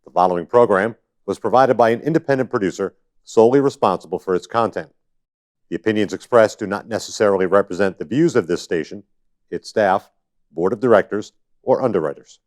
The following program was provided by an independent producer solely responsible for its content. The opinions expressed do not necessarily represent the views of this station, its staff, board of directors, or underwriters.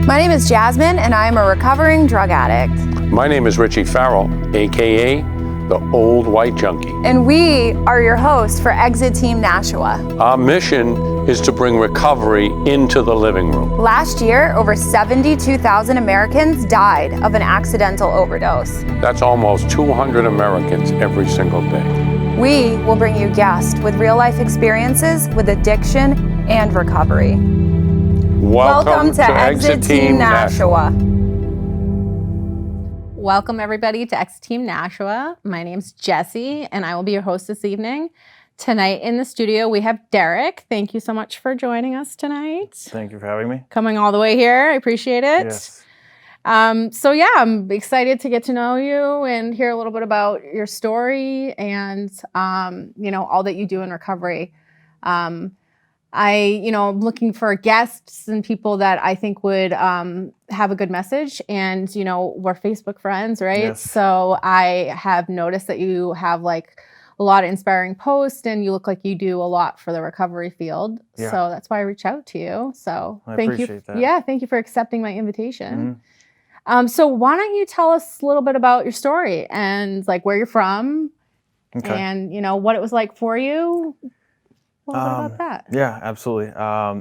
My name is Jasmine, and I am a recovering drug addict. My name is Richie Farrell, aka the Old White Junkie. And we are your hosts for Exit Team Nashua. Our mission is to bring recovery into the living room. Last year, over 72,000 Americans died of an accidental overdose. That's almost 200 Americans every single day. We will bring you guests with real-life experiences with addiction and recovery. Welcome to Exit Team Nashua. Welcome everybody to Exit Team Nashua. My name's Jessie and I will be your host this evening. Tonight in the studio we have Derek. Thank you so much for joining us tonight. Thank you for having me. Coming all the way here. I appreciate it. Yes. I'm excited to get to know you and hear a little bit about your story and all that you do in recovery. I'm looking for guests and people that I think would have a good message. And, we're Facebook friends, right? Yes. So I have noticed that you have like a lot of inspiring posts and you look like you do a lot for the recovery field. Yeah. So that's why I reached out to you. So I thank you. appreciate that. Yeah, thank you for accepting my invitation. So why don't you tell us a little bit about your story and like where you're from Okay. and, what it was like for you? A little bit about that. Yeah, absolutely.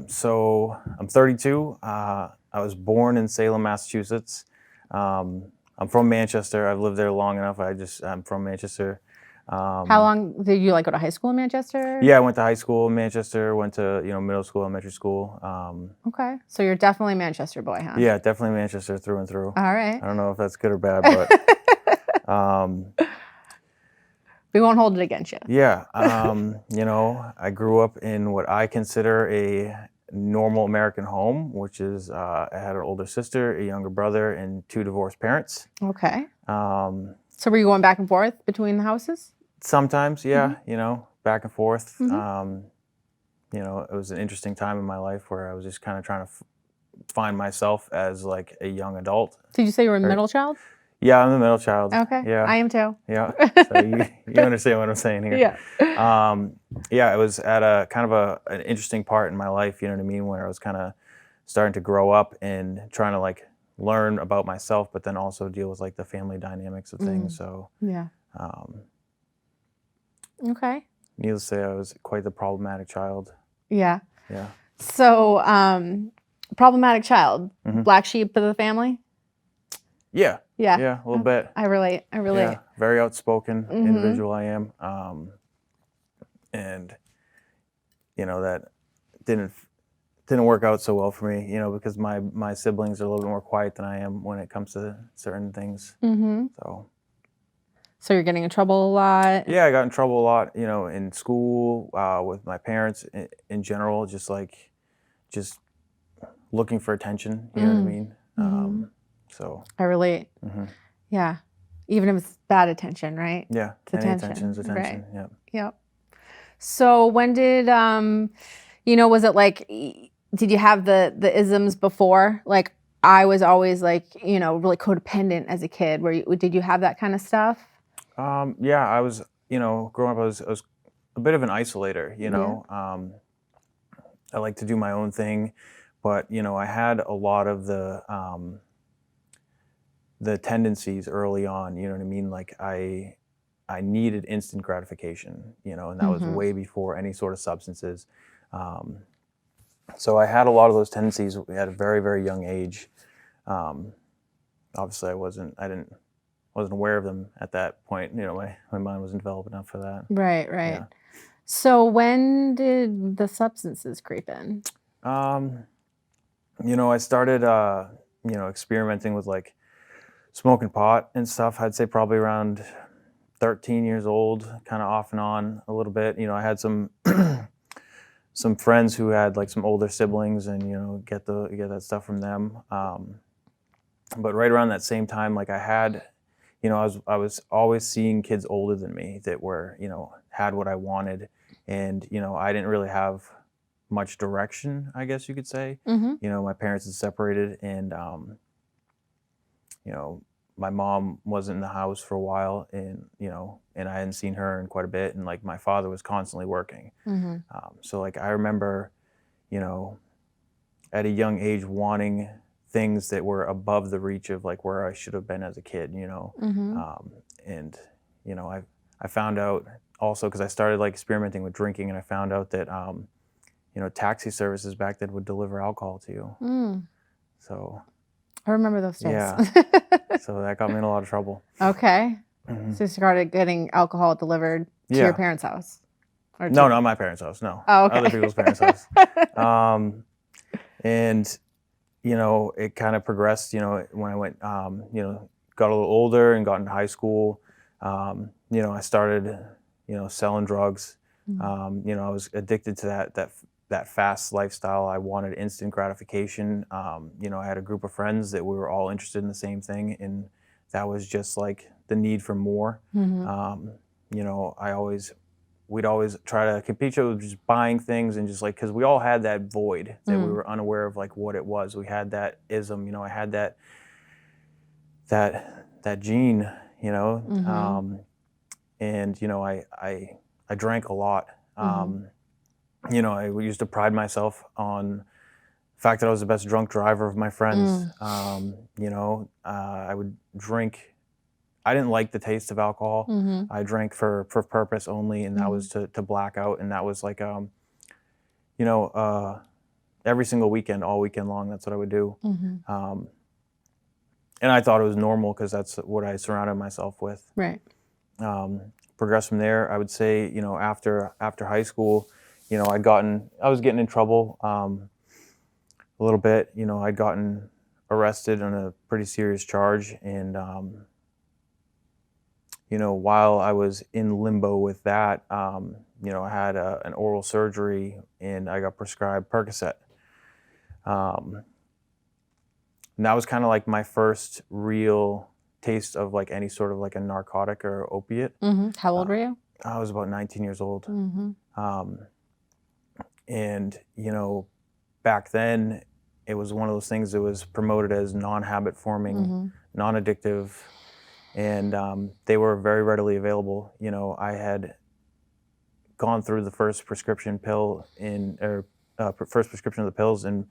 So I'm 32. I was born in Salem, Massachusetts. I'm from Manchester. I've lived there long enough. I'm from Manchester. How long did you go to high school in Manchester? Yeah, I went to high school in Manchester, went to, middle school, elementary school. Okay. So you're definitely a Manchester boy, huh? Yeah, definitely Manchester through and through. All right. I don't know if that's good or bad, but We won't hold it against you. yeah. I grew up in what I consider a normal American home, which is I had an older sister, a younger brother, and two divorced parents. Okay. So were you going back and forth between the houses? Sometimes, yeah, Mm-hmm. back and forth. Mm-hmm. It was an interesting time in my life where I was just kind of trying to find myself as like a young adult. Did you say you were a middle child? Yeah, I'm the middle child. Okay. Yeah. I am too. Yeah. So you understand what I'm saying here. Yeah. It was at a kind of an interesting part in my life, you know what I mean, where I was kind of starting to grow up and trying to like learn about myself, but then also deal with like the family dynamics of things. So Yeah. Okay. needless to say, I was quite the problematic child. Yeah. Yeah. So problematic child, Mhm. black sheep of the family? Yeah. Yeah. Yeah, a little bit. I relate. Yeah, very outspoken Mhm. individual I am. And that didn't work out so well for me, because my siblings are a little bit more quiet than I am when it comes to certain things. Mm-hmm. So you're getting in trouble a lot? yeah, I got in trouble a lot, in school, with my parents in general, just looking for attention, you know what I mean? Mm-hmm. So I relate. mhm. Yeah. Even if it's bad attention, right? Yeah, It's any attention, attention's attention. right. Yeah. Yep. So when did, was it like, did you have the isms before? Like I was always like, really codependent as a kid. Did you have that kind of stuff? Yeah, I was, growing up, I was a bit of an isolator, I like to do my own thing, but, I had a lot of the tendencies early on, you know what I mean? Like I needed instant gratification, and that was Mhm. way before any sort of substances. So I had a lot of those tendencies at a very, very young age. Obviously I wasn't aware of them at that point. My mind wasn't developed enough for that. Right. Yeah. So when did the substances creep in? I started, experimenting with like smoking pot and stuff. I'd say probably around 13 years old, kind of off and on a little bit. I had some some friends who had like some older siblings, and get that stuff from them. But right around that same time, like I had, I was always seeing kids older than me that were, had what I wanted, and I didn't really have much direction, I guess you could say. Mm-hmm. You know, my parents had separated, and you know, my mom wasn't in the house for a while, and you know, and I hadn't seen her in quite a bit, and like my father was constantly working. Mm-hmm. So like I remember, you know, at a young age wanting things that were above the reach of like where I should have been as a kid, you know. Mm-hmm. And you know, I found out also, because I started like experimenting with drinking, and I found out that you know, taxi services back then would deliver alcohol to you. Mm. So I remember those days. yeah, so that got me in a lot of trouble. Okay. Mhm. So you started getting alcohol delivered to Yeah. your parents' house? Or No, to- not my parents' house. No. Oh, okay. Other people's parents' house. And you know, it kind of progressed. You know, when I went, you know, got a little older and got into high school. You know, I started, you know, selling drugs. Mm. You know, I was addicted to that fast lifestyle. I wanted instant gratification. You know, I had a group of friends that we were all interested in the same thing, and that was just like the need for more. Mhm. You know, we'd always try to compete each other with just buying things, and just like, because we all had that void that we were unaware of like what it was. We had that ism, you know, I had that gene, you know. Mhm. And you know, I drank a lot. You know, I used to pride myself on the fact that I was the best drunk driver of my friends. You know, I would drink. I didn't like the taste of alcohol. Mhm. I drank for purpose only, and that was to black out. And that was like, you know, every single weekend, all weekend long. That's what I would do. Mhm. And I thought it was normal because that's what I surrounded myself with. Right. Progress from there. I would say, you know, after high school, you know, I was getting in trouble a little bit. You know, I'd gotten arrested on a pretty serious charge, and you know, while I was in limbo with that, you know, I had an oral surgery, and I got prescribed Percocet. And that was kind of like my first real taste of like any sort of like a narcotic or opiate. How old were you? I was about 19 years old. And, you know, back then it was one of those things that was promoted as non-habit forming, non-addictive, and they were very readily available. You know, I had gone through the first prescription pill first prescription of the pills in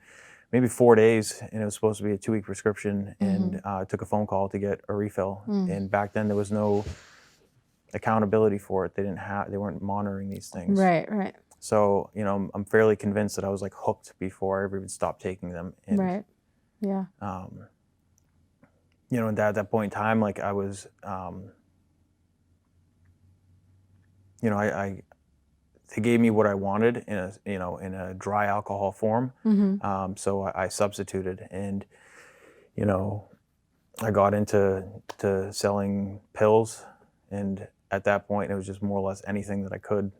maybe 4 days, and it was supposed to be a 2-week prescription, and I took a phone call to get a refill. And back then there was no accountability for it. They weren't monitoring these things. Right. So, you know, I'm fairly convinced that I was like hooked before I ever even stopped taking them. And, Right. Yeah. you know, and at that point in time, like I was, you know, they gave me what I wanted in a dry alcohol form. So I substituted, and, you know, I got into selling pills, and at that point it was just more or less anything that I could.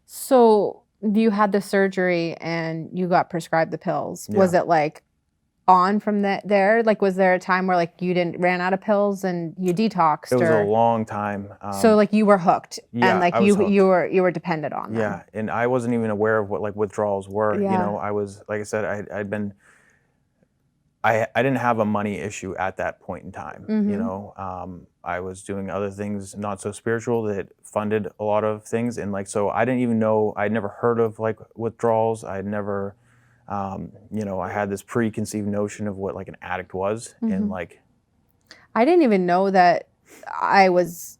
So you had the surgery and you got prescribed the pills. Yeah. Was it like on from there? Like, was there a time where like you ran out of pills and you detoxed? It was or? a long time. So like you were hooked, yeah, and like I was hooked. you were dependent on them. Yeah, and I wasn't even aware of what like withdrawals were. Yeah. You know, I was, like I said, I didn't have a money issue at that point in time. You know, I was doing other things not so spiritual that funded a lot of things, and like, so I didn't even know. I'd never heard of like withdrawals. I'd never, you know, I had this preconceived notion of what like an addict was, and like, I didn't even know that I was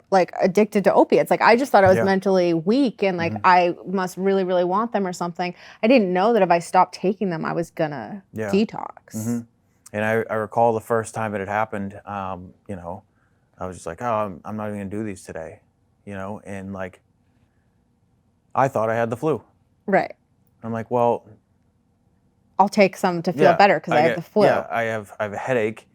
like addicted to opiates. Like, I just thought I was mentally weak, and like I must really, really want them or something. I didn't know that if I stopped taking them, I was gonna detox. And I recall the first time it had happened. You know, I was just like, oh, I'm not even gonna do these today. You know, and like, I thought I had the flu. Right. I'm like, well, I'll take some to feel better because I have the flu. Yeah, I have a headache.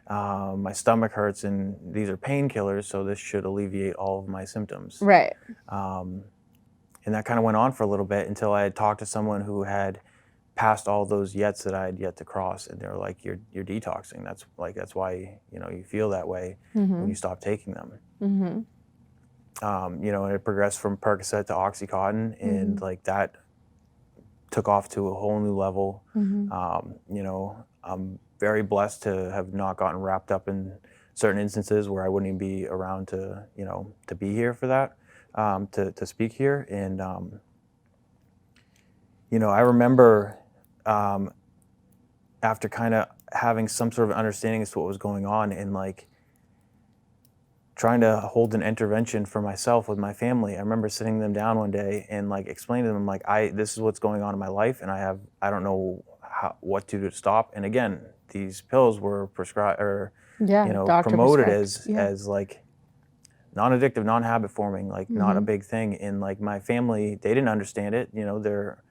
My stomach hurts, and these are painkillers, so this should alleviate all of my symptoms. Right. And that kind of went on for a little bit until I had talked to someone who had passed all those yets that I had yet to cross, and they were like, "You're detoxing. That's why you know you feel that way when you stop taking them." You know, and it progressed from Percocet to OxyContin, and like that took off to a whole new level. Mm-hmm. You know, I'm very blessed to have not gotten wrapped up in certain instances where I wouldn't even be around to, you know, to be here for that, to speak here. And, you know, I remember after kind of having some sort of understanding as to what was going on and like trying to hold an intervention for myself with my family. I remember sitting them down one day and like explaining to them like, this is what's going on in my life, and I don't know what to do to stop. And again, these pills were prescribed or Yeah, you know, doctor promoted prescribed. as like non-addictive, non-habit forming, like not a big thing. And like my family, they didn't understand it. You know, they're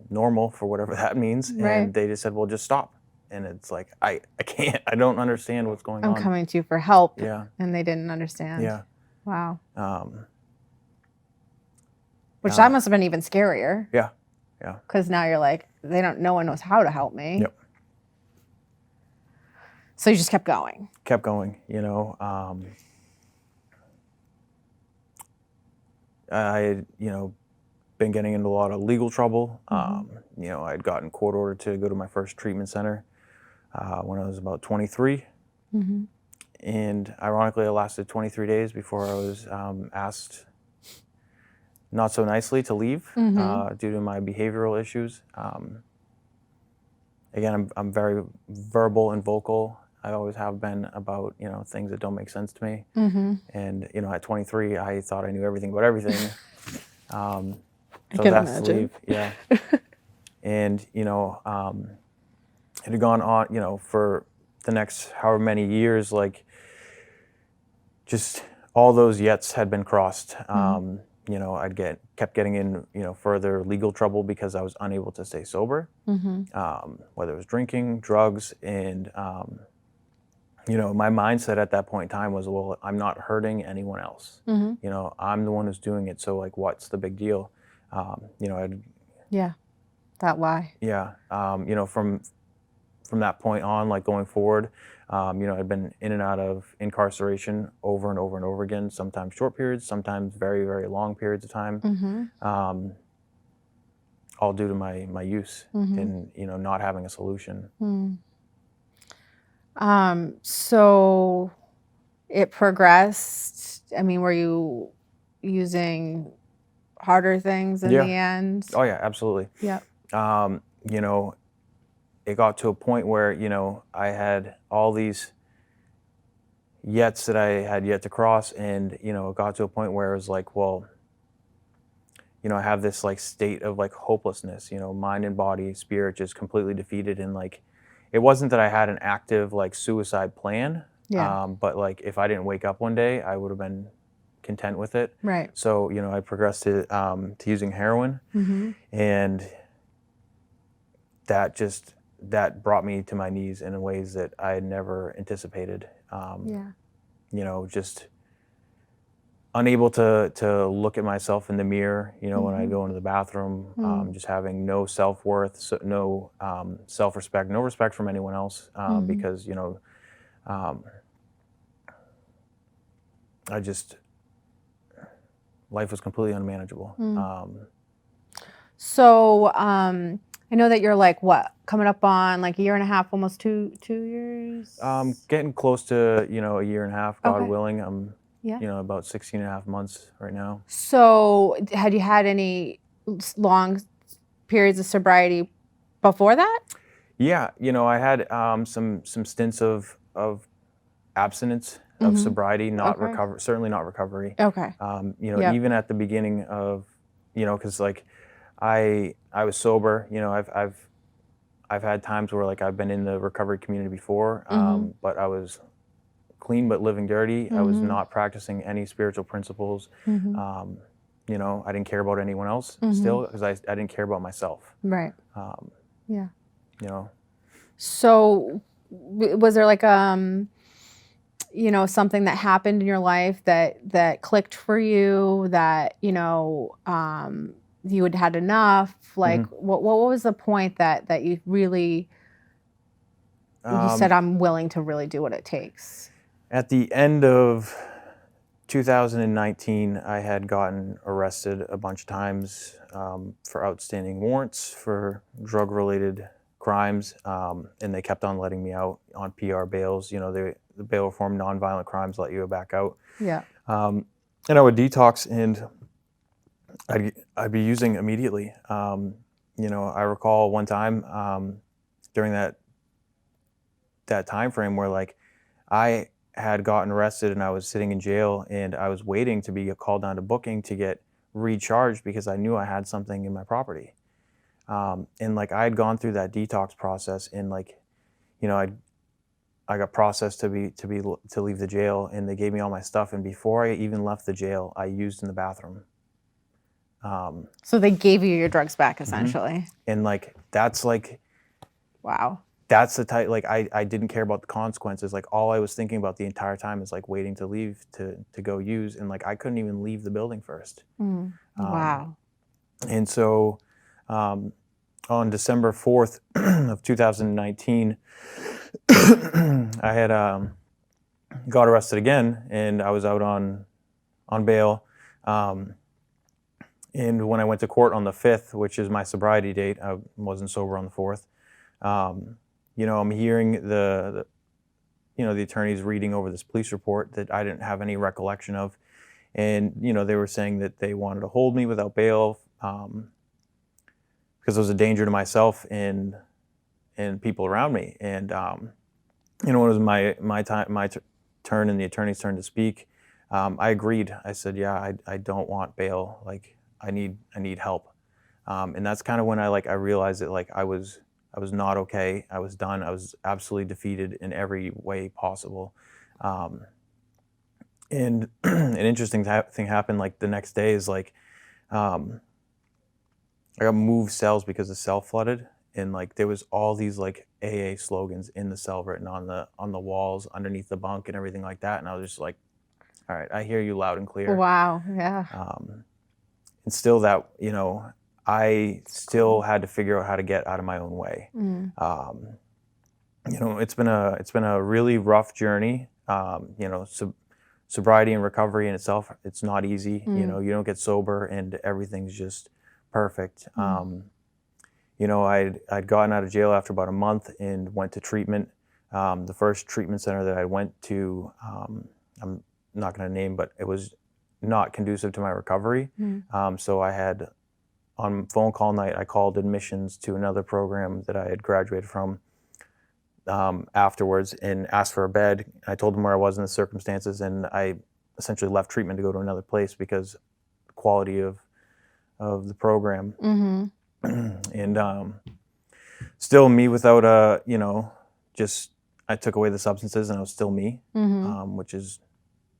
normal for whatever that means, and they just said, well, just stop. And it's like, I can't, I don't understand what's going on. I'm coming to you for help. Yeah. And they didn't understand. Yeah. Wow. Which Yeah. that must have been even scarier. Yeah. Yeah. Because now you're like, no one knows how to help me. Yep. So you just kept going. Kept going, you know. I had, you know, been getting into a lot of legal trouble. You know, I had gotten court ordered to go to my first treatment center when I was about 23. And ironically, it lasted 23 days before I was asked, not so nicely, to leave due to my behavioral issues. Again, I'm very verbal and vocal. I always have been about, you know, things that don't make sense to me. And, you know, at 23, I thought I knew everything about everything. So I can that's to imagine. leave, yeah. And, you know, it had gone on, you know, for the next however many years, like just all those yets had been crossed. You know, kept getting in, you know, further legal trouble because I was unable to stay sober, whether it was drinking, drugs, and, you know, my mindset at that point in time was, well, I'm not hurting anyone else. You know, I'm the one who's doing it. So like, what's the big deal? You know, Yeah. That lie. yeah. You know, from that point on, like going forward, you know, I'd been in and out of incarceration over and over and over again, sometimes short periods, sometimes very, very long periods of time, all due to my use and, you know, not having a solution. So it progressed. I mean, were you using harder things in the end? Oh yeah, absolutely. Yep. You know, it got to a point where, you know, I had all these yets that I had yet to cross, and, you know, it got to a point where it was like, well, you know, I have this like state of like hopelessness, you know, mind and body, spirit just completely defeated. And like, it wasn't that I had an active like suicide plan, but like if I didn't wake up one day, I would have been content with it. Right. So, you know, I progressed to using heroin, and that brought me to my knees in ways that I had never anticipated. You know, just unable to look at myself in the mirror, you know, when I go into the bathroom, just having no self-worth, so no self-respect, no respect from anyone else, because, you know, life was completely unmanageable. So I know that you're like, what, coming up on like a year and a half, almost two years? Getting close to, you know, a year and a half, God Okay. willing. I'm, Yeah. you know, about 16 and a half months right now. So had you had any long periods of sobriety before that? Yeah, you know, I had some stints of abstinence, of sobriety, not certainly not recovery. Okay. You know, even at the beginning of, you know, because like I was sober. You know, I've had times where like I've been in the recovery community before, but I was clean but living dirty. I was not practicing any spiritual principles. You know, I didn't care about anyone else still, because I didn't care about myself. Right. Yeah. You know. So was there like you know, something that happened in your life that clicked for you, that, you know, you had enough? Like what was the point that you really you said, I'm willing to really do what it takes? At the end of 2019, I had gotten arrested a bunch of times for outstanding warrants for drug-related crimes, and they kept on letting me out on PR bails. You know, the bail reform, nonviolent crimes let you back out. Yeah. And I would detox, and I'd be using immediately. You know, I recall one time during that time frame where like I had gotten arrested and I was sitting in jail and I was waiting to be called down to booking to get recharged because I knew I had something in my property. And like I had gone through that detox process, and like, you know, I got processed to leave the jail, and they gave me all my stuff. And before I even left the jail, I used in the bathroom. So they gave you your drugs back essentially. And like, that's like, Wow. that's the type, like I didn't care about the consequences. Like all I was thinking about the entire time is like waiting to leave to go use. And like, I couldn't even leave the building first. Wow. And so on December 4th of 2019, I had got arrested again, and I was out on bail. And when I went to court on the 5th, which is my sobriety date, I wasn't sober on the 4th. You know, I'm hearing the attorneys reading over this police report that I didn't have any recollection of. And, you know, they were saying that they wanted to hold me without bail because it was a danger to myself and people around me. And, you know, when it was my turn and the attorney's turn to speak, I agreed. I said, yeah, I don't want bail. Like, I need help. And that's kind of when I realized that like I was not okay. I was done. I was absolutely defeated in every way possible. And an interesting thing happened like the next day is like, I got moved cells because the cell flooded, and like there was all these like AA slogans in the cell written on the walls underneath the bunk and everything like that. And I was just like, all right, I hear you loud and clear. Wow. Yeah. And still that, you know, I still had to figure out how to get out of my own way. You know, it's been a really rough journey. You know, sobriety and recovery in itself, it's not easy. You know, you don't get sober and everything's just perfect. You know, I'd gotten out of jail after about a month and went to treatment. The first treatment center that I went to, I'm not going to name, but it was not conducive to my recovery. So I had, on phone call night, I called admissions to another program that I had graduated from afterwards and asked for a bed. I told them where I was in the circumstances, and I essentially left treatment to go to another place because the quality of the program. And still me without you know, just I took away the substances and I was still me, which is,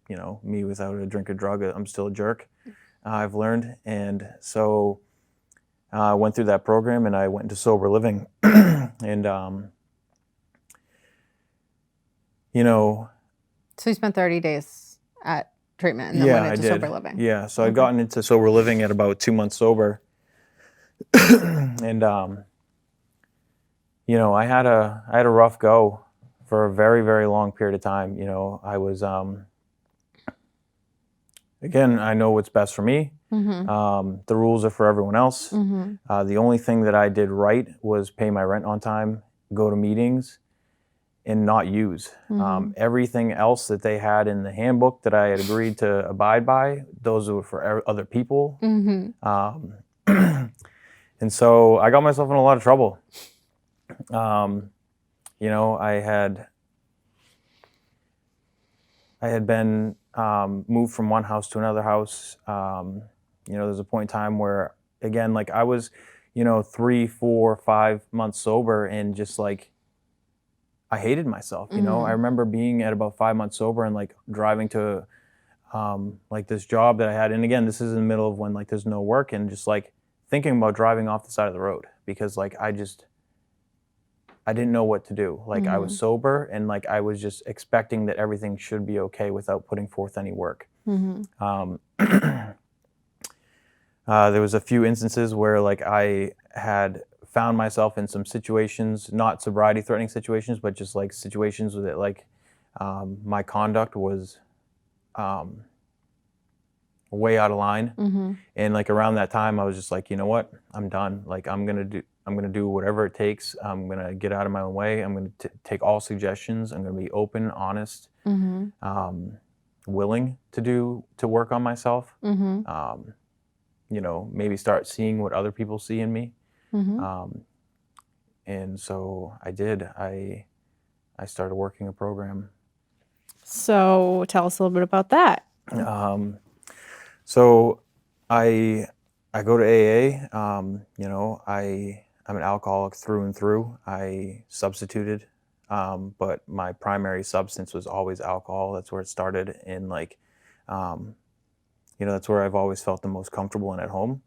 you know, me without a drink or drug. I'm still a jerk. I've learned. And so I went through that program and I went into sober living. And you know, So you spent 30 days at treatment and then went into sober living. Yeah, so I'd gotten into sober living at about 2 months sober. And you know, I had a rough go for a very, very long period of time. You know, I was again, I know what's best for me. The rules are for everyone else. The only thing that I did right was pay my rent on time, go to meetings, and not use. Everything else that they had in the handbook that I had agreed to abide by, those were for other people. And so I got myself in a lot of trouble. You know, I had been moved from one house to another house. You know, there's a point in time where, again, like I was, you know, 3, 4, 5 months sober, and just like, I hated myself, you know. I remember being at about 5 months sober and like driving to like this job that I had. And again, this is in the middle of when like there's no work, and just like thinking about driving off the side of the road because like I didn't know what to do. Like I was sober, and like I was just expecting that everything should be okay without putting forth any work. There was a few instances where like I had found myself in some situations, not sobriety threatening situations, but just like situations that like my conduct was way out of line. Mm-hmm. And like around that time, I was just like, you know what, I'm done. Like I'm gonna do whatever it takes. I'm gonna get out of my own way. I'm gonna take all suggestions. I'm gonna be open, honest, Mm-hmm. willing to work on myself. Mm-hmm. Maybe start seeing what other people see in me. Mm-hmm. And so I did. I started working a program. So tell us a little bit about that. So I go to AA. I'm an alcoholic through and through. I substituted, but my primary substance was always alcohol. That's where it started, and that's where I've always felt the most comfortable and at home.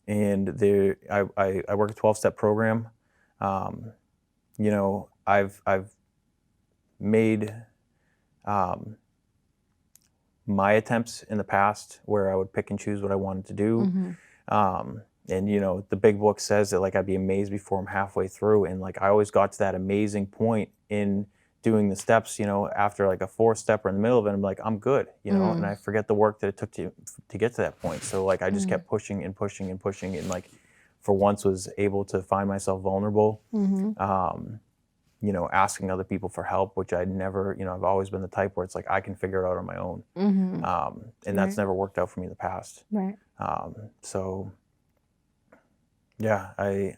And there, I work a 12-step program. I've made my attempts in the past where I would pick and choose what I wanted to do. Mm-hmm. And the big book says that like I'd be amazed before I'm halfway through, and like I always got to that amazing point in doing the steps, after like a 4th step or in the middle of it, I'm like, I'm good, and I forget the work that it took to get to that point. So like I just kept pushing and pushing and pushing, and like for once was able to find myself vulnerable. Asking other people for help, which I'd never, I've always been the type where it's like I can figure it out on my own. And that's never worked out for me in the past. Right. So yeah, I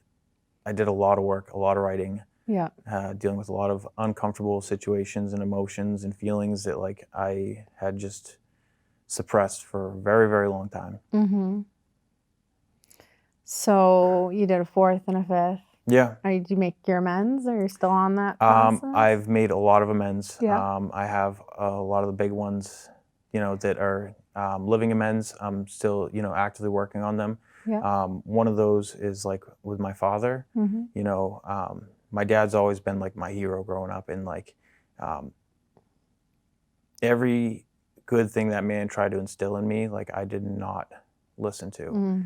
did a lot of work, a lot of writing, Yeah. dealing with a lot of uncomfortable situations and emotions and feelings that like I had just suppressed for a very, very long time. Mm-hmm. So you did a 4th and a 5th. Yeah. Did you make your amends, or you're still on that process? I've made a lot of amends. Yeah. I have a lot of the big ones, that are living amends. I'm still, actively working on them. Yeah. One of those is like with my father. Mm-hmm. My dad's always been like my hero growing up, and like every good thing that man tried to instill in me, like I did not listen to.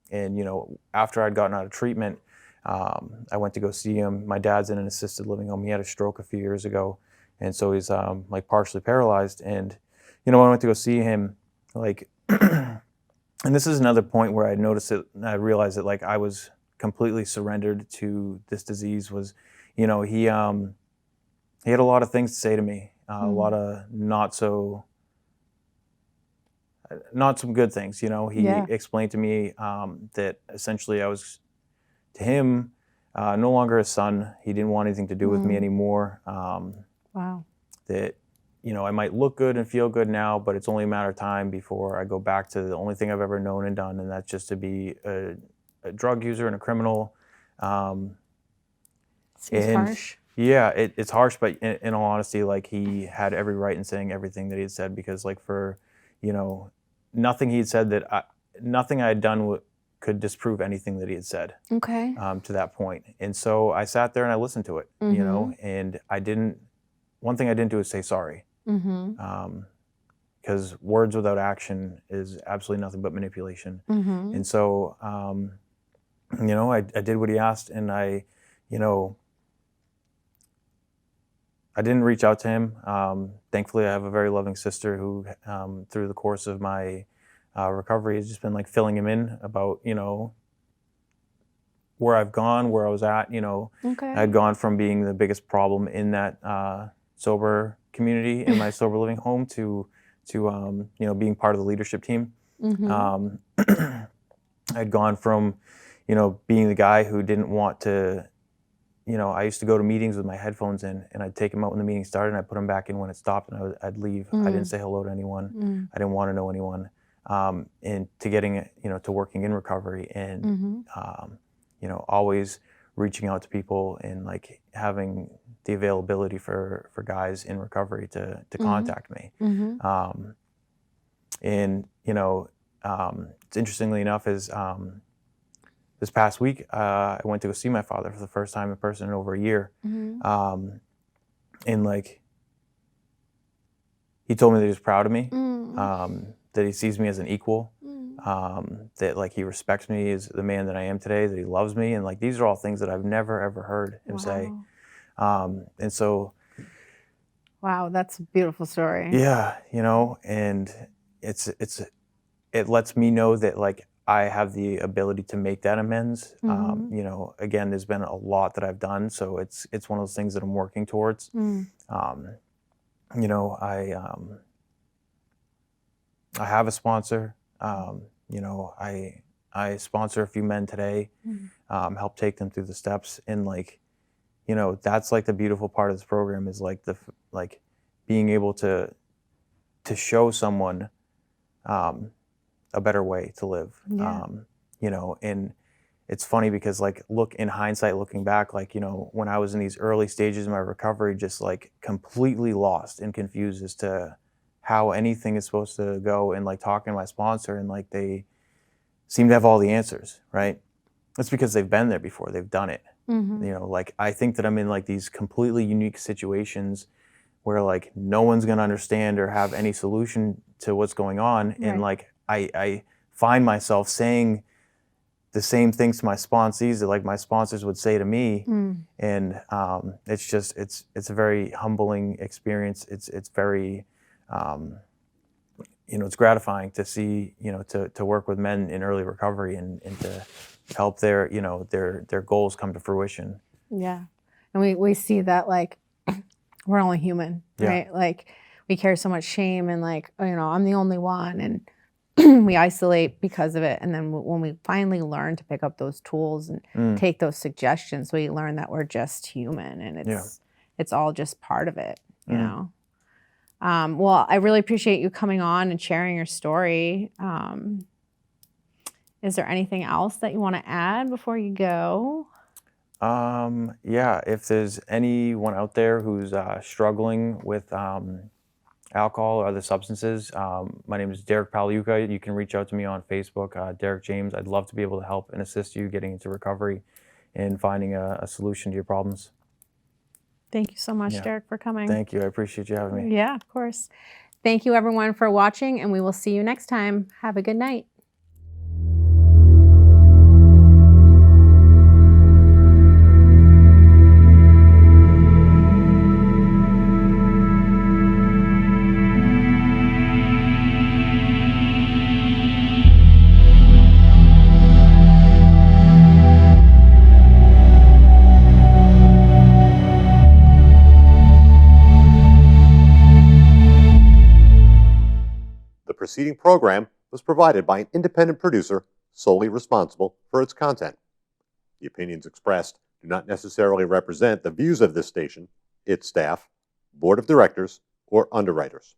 And after I'd gotten out of treatment, I went to go see him. My dad's in an assisted living home. He had a stroke a few years ago, and so he's like partially paralyzed. And when I went to go see him, like, and this is another point where I noticed it. I realized that like I was completely surrendered to this disease. Was, he had a lot of things to say to me, a lot of not some good things. He explained to me that essentially I was, to him, no longer a son. He didn't want anything to do with me anymore. Wow. That, I might look good and feel good now, but it's only a matter of time before I go back to the only thing I've ever known and done, and that's just to be a drug user and a criminal. Seems harsh. Yeah, it's harsh, but in all honesty, like he had every right in saying everything that he had said, because like for, nothing he had said nothing I had done could disprove anything that he had said. Okay. To that point. And so I sat there and I listened to it, and one thing I didn't do is say sorry. Because words without action is absolutely nothing but manipulation. And so, I did what he asked, and I didn't reach out to him. Thankfully, I have a very loving sister who, through the course of my recovery, has just been like filling him in about, where I've gone, where I was at. Okay. I'd gone from being the biggest problem in that sober community in my sober living home to being part of the leadership team. I'd gone from, being the guy who didn't want to, I used to go to meetings with my headphones in, and I'd take them out when the meeting started, and I'd put them back in when it stopped, and I'd leave. I didn't say hello to anyone. I didn't want to know anyone. And to getting, to working in recovery, and, always reaching out to people, and like having the availability for guys in recovery to contact me. And, it's interestingly enough is, this past week, I went to go see my father for the first time in person in over a year. And like, he told me that he was proud of me, that he sees me as an equal, that like he respects me as the man that I am today, that he loves me. And like, these are all things that I've never, ever heard him say. And so Wow, that's a beautiful story. Yeah, you know, and it lets me know that like I have the ability to make that amends. Mhm. You know, again, there's been a lot that I've done, so it's one of those things that I'm working towards. Mm. You know, I have a sponsor. You know, I sponsor a few men today, help take them through the steps, and like, you know, that's like the beautiful part of this program is like like being able to show someone a better way to live. Yeah. You know, and it's funny because like in hindsight, looking back, like, you know, when I was in these early stages of my recovery, just like completely lost and confused as to how anything is supposed to go, and like talking to my sponsor, and like they seem to have all the answers, right? It's because they've been there before, they've done it. Mhm. You know, like I think that I'm in like these completely unique situations where like no one's going to understand or have any solution to what's going on. And Right. like I find myself saying the same things to my sponsees that like my sponsors would say to me. Mm. And it's just it's a very humbling experience. It's very you know, it's gratifying to see, you know, to work with men in early recovery, and to help their, you know, their goals come to fruition. Yeah. And we see that like we're only human, Yeah. right? Like we carry so much shame and like, oh, you know, I'm the only one, and we isolate because of it. And then when we finally learn to pick up those tools and take those suggestions, we learn that we're just human, and it's all just part of it, you know? Well, I really appreciate you coming on and sharing your story. Is there anything else that you want to add before you go? Yeah, if there's anyone out there who's struggling with alcohol or other substances, my name is Derek Pagliuca. You can reach out to me on Facebook, Derek James. I'd love to be able to help and assist you getting into recovery and finding a solution to your problems. Thank you so much, Yeah. Derek, for coming. Thank you. I appreciate you having me. Yeah, of course. Thank you, everyone, for watching, and we will see you next time. Have a good night. The preceding program was provided by an independent producer solely responsible for its content. The opinions expressed do not necessarily represent the views of this station, its staff, board of directors, or underwriters.